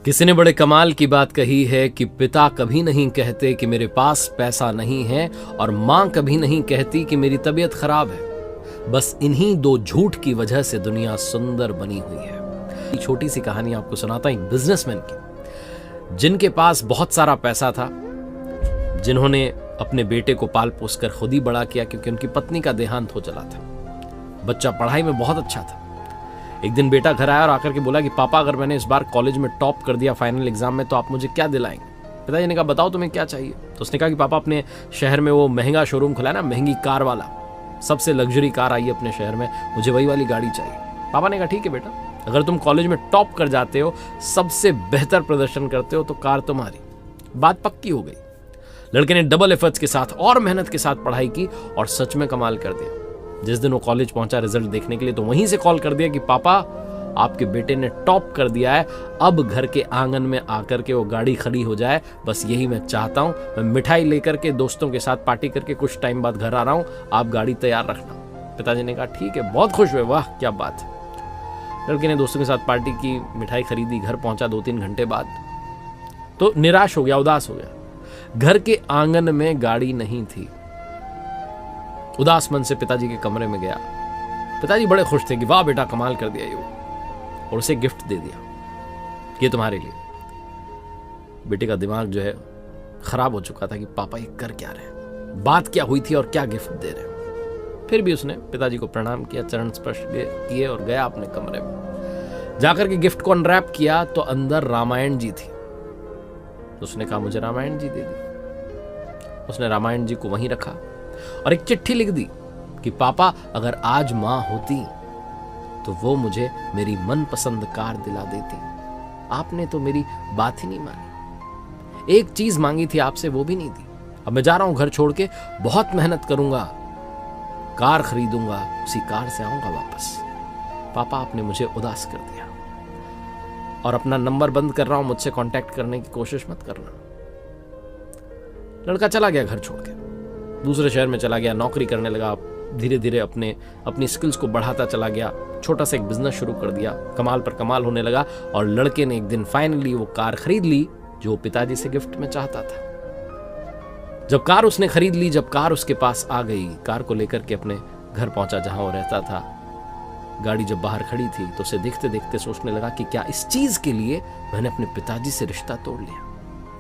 किसी ने बड़े कमाल की बात कही है कि पिता कभी नहीं कहते कि मेरे पास पैसा नहीं है और माँ कभी नहीं कहती कि मेरी तबीयत खराब है। बस इन्हीं दो झूठ की वजह से दुनिया सुंदर बनी हुई है। छोटी सी कहानी आपको सुनाता हूं एक बिजनेसमैन की, जिनके पास बहुत सारा पैसा था, जिन्होंने अपने बेटे को पाल पोस कर खुद ही बड़ा किया क्योंकि उनकी पत्नी का देहांत हो चला था। बच्चा पढ़ाई में बहुत अच्छा था। एक दिन बेटा घर आया और आकर के बोला कि पापा, अगर मैंने इस बार कॉलेज में टॉप कर दिया फाइनल एग्जाम में तो आप मुझे क्या दिलाएंगे। पिताजी ने कहा, बताओ तुम्हें क्या चाहिए। तो उसने कहा कि पापा, अपने शहर में वो महंगा शोरूम खुला है ना, महंगी कार वाला, सबसे लग्जरी कार आई है अपने शहर में, मुझे वही वाली गाड़ी चाहिए। पापा ने कहा, ठीक है बेटा, अगर तुम कॉलेज में टॉप कर जाते हो, सबसे बेहतर प्रदर्शन करते हो, तो कार तुम्हारी। बात पक्की हो गई। लड़के ने डबल एफर्ट्स के साथ और मेहनत के साथ पढ़ाई की और सच में कमाल कर दिया। जिस दिन वो कॉलेज पहुंचा रिजल्ट देखने के लिए, तो वहीं से कॉल कर दिया कि पापा, आपके बेटे ने टॉप कर दिया है, अब घर के आंगन में आकर के वो गाड़ी खड़ी हो जाए, बस यही मैं चाहता हूं। मैं मिठाई लेकर के दोस्तों के साथ पार्टी करके कुछ टाइम बाद घर आ रहा हूं, आप गाड़ी तैयार रखना। पिताजी ने कहा, ठीक है, बहुत खुश हुए, वाह क्या बात है। लड़के ने दोस्तों के साथ पार्टी की, मिठाई खरीदी, घर पहुंचा 2-3 घंटे बाद तो निराश हो गया, उदास हो गया। घर के आंगन में गाड़ी नहीं थी। उदास मन से पिताजी के कमरे में गया। पिताजी बड़े खुश थे कि वाह बेटा, कमाल कर दिया ये, और उसे गिफ्ट दे दिया, ये तुम्हारे लिए। बेटे का दिमाग जो है खराब हो चुका था कि पापा ये कर क्या रहे हैं, बात क्या हुई थी और क्या गिफ्ट दे रहे हैं। फिर भी उसने पिताजी को प्रणाम किया, चरण स्पर्श किए और गया अपने कमरे में। जाकर के गिफ्ट को अनरैप किया तो अंदर रामायण जी थी। उसने कहा, मुझे रामायण जी दे दी। उसने रामायण जी को वहीं रखा और एक चिट्ठी लिख दी कि पापा, अगर आज मां होती तो वो मुझे मेरी मनपसंद कार दिला देती। आपने तो मेरी बात ही नहीं मानी। एक चीज मांगी थी आपसे, वो भी नहीं दी। अब मैं जा रहा हूं घर छोड़ के, बहुत मेहनत करूंगा, कार खरीदूंगा, उसी कार से आऊंगा वापस। पापा, आपने मुझे उदास कर दिया और अपना नंबर बंद कर रहा हूं, मुझसे कांटेक्ट करने की कोशिश मत करना। लड़का चला गया घर छोड़ के, दूसरे शहर में चला गया, नौकरी करने लगा। धीरे धीरे अपनी स्किल्स को बढ़ाता चला गया। छोटा सा एक बिजनेस शुरू कर दिया, कमाल पर कमाल होने लगा। और लड़के ने एक दिन फाइनली वो कार खरीद ली जो पिताजी से गिफ्ट में चाहता था। जब कार उसने खरीद ली, जब कार उसके पास आ गई, कार को लेकर के अपने घर पहुंचा जहां वो रहता था। गाड़ी जब बाहर खड़ी थी तो उसे देखते देखते सोचने लगा कि क्या इस चीज के लिए मैंने अपने पिताजी से रिश्ता तोड़ लिया?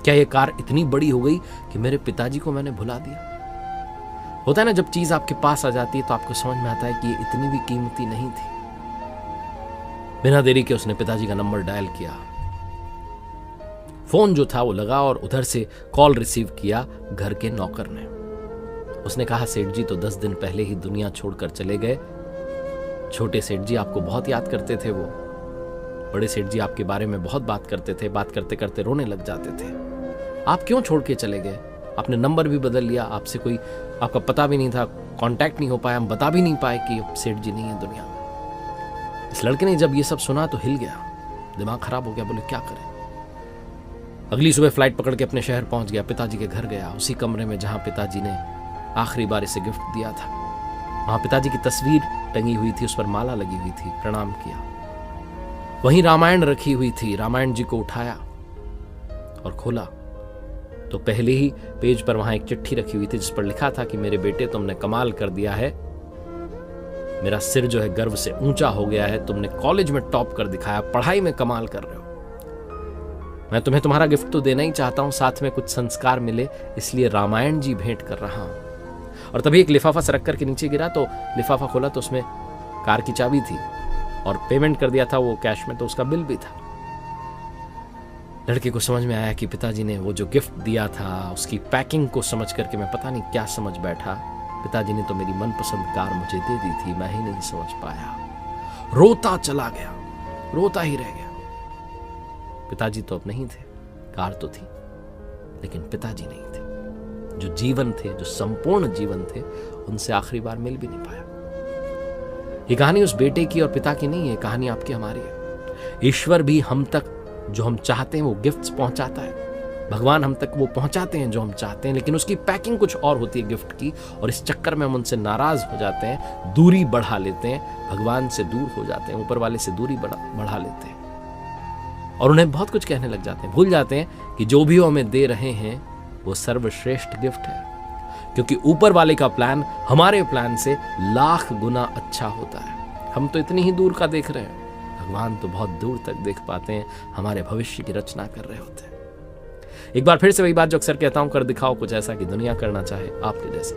क्या ये कार इतनी बड़ी हो गई कि मेरे पिताजी को मैंने भुला दिया? होता है ना, जब चीज आपके पास आ जाती है तो आपको समझ में आता है कि ये इतनी भी कीमती नहीं थी। बिना देरी के उसने पिताजी का नंबर डायल किया। फोन जो था वो लगा और उधर से कॉल रिसीव किया घर के नौकर ने। उसने कहा, सेठ जी तो 10 दिन पहले ही दुनिया छोड़कर चले गए। छोटे सेठ जी आपको बहुत याद करते थे, वो बड़े सेठ जी आपके बारे में बहुत बात करते थे, बात करते करते रोने लग जाते थे। आप क्यों छोड़ के चले गए? आपने नंबर भी बदल लिया, आपसे कोई आपका पता भी नहीं था, कांटेक्ट नहीं हो पाया, हम बता भी नहीं पाए कि सेठ जी नहीं है दुनिया में। इस लड़के ने जब ये सब सुना तो हिल गया, दिमाग खराब हो गया, बोले क्या करें। अगली सुबह फ्लाइट पकड़ के अपने शहर पहुंच गया, पिताजी के घर गया, उसी कमरे में जहां पिताजी ने आखिरी बार इसे गिफ्ट दिया था। वहां पिताजी की तस्वीर टंगी हुई थी, उस पर माला लगी हुई थी, प्रणाम किया। वहीं रामायण रखी हुई थी, रामायण जी को उठाया और खोला तो पहले ही पेज पर वहां एक चिट्ठी रखी हुई थी जिस पर लिखा था कि मेरे बेटे, तुमने कमाल कर दिया है, मेरा सिर जो है गर्व से ऊंचा हो गया है, तुमने कॉलेज में टॉप कर दिखाया, पढ़ाई में कमाल कर रहे हो। मैं तुम्हें तुम्हारा गिफ्ट तो देना ही चाहता हूं, साथ में कुछ संस्कार मिले, इसलिए रामायण जी भेंट कर रहा हूं। और तभी एक लिफाफा सरक करके नीचे गिरा, तो लिफाफा खोला तो उसमें कार की चाबी थी और पेमेंट कर दिया था वो कैश में, तो उसका बिल भी था। लड़के को समझ में आया कि पिताजी ने वो जो गिफ्ट दिया था, उसकी पैकिंग को समझ करके मैं पता नहीं क्या समझ बैठा। पिताजी ने तो मेरी मनपसंद कार मुझे दे दी थी, मैं ही नहीं समझ पाया। रोता चला गया, रोता ही रह गया। पिताजी तो अब नहीं थे, कार तो थी, लेकिन पिताजी नहीं थे। जो जीवन थे, जो संपूर्ण जीवन थे, उनसे आखिरी बार मिल भी नहीं पाया। ये कहानी उस बेटे की और पिता की नहीं है, कहानी आपकी हमारी है। ईश्वर भी हम तक जो हम चाहते हैं वो गिफ्ट्स पहुंचाता है। भगवान हम तक वो पहुंचाते हैं जो हम चाहते हैं, लेकिन उसकी पैकिंग कुछ और होती है गिफ्ट की, और इस चक्कर में हम उनसे नाराज हो जाते हैं, दूरी बढ़ा लेते हैं, भगवान से दूर हो जाते हैं, ऊपर वाले से दूरी बढ़ा लेते हैं। और उन्हें बहुत कुछ कहने लग जाते हैं, भूल जाते हैं कि जो भी वो हमें दे रहे हैं वो सर्वश्रेष्ठ गिफ्ट है, क्योंकि ऊपर वाले का प्लान हमारे प्लान से लाख गुना अच्छा होता है। हम तो इतनी ही दूर का देख रहे हैं, भगवान तो बहुत दूर तक देख पाते हैं, हमारे भविष्य की रचना कर रहे होते हैं। एक बार फिर से वही बात जो अक्सर कहता हूं, कर दिखाओ कुछ ऐसा कि दुनिया करना चाहे आपके जैसा।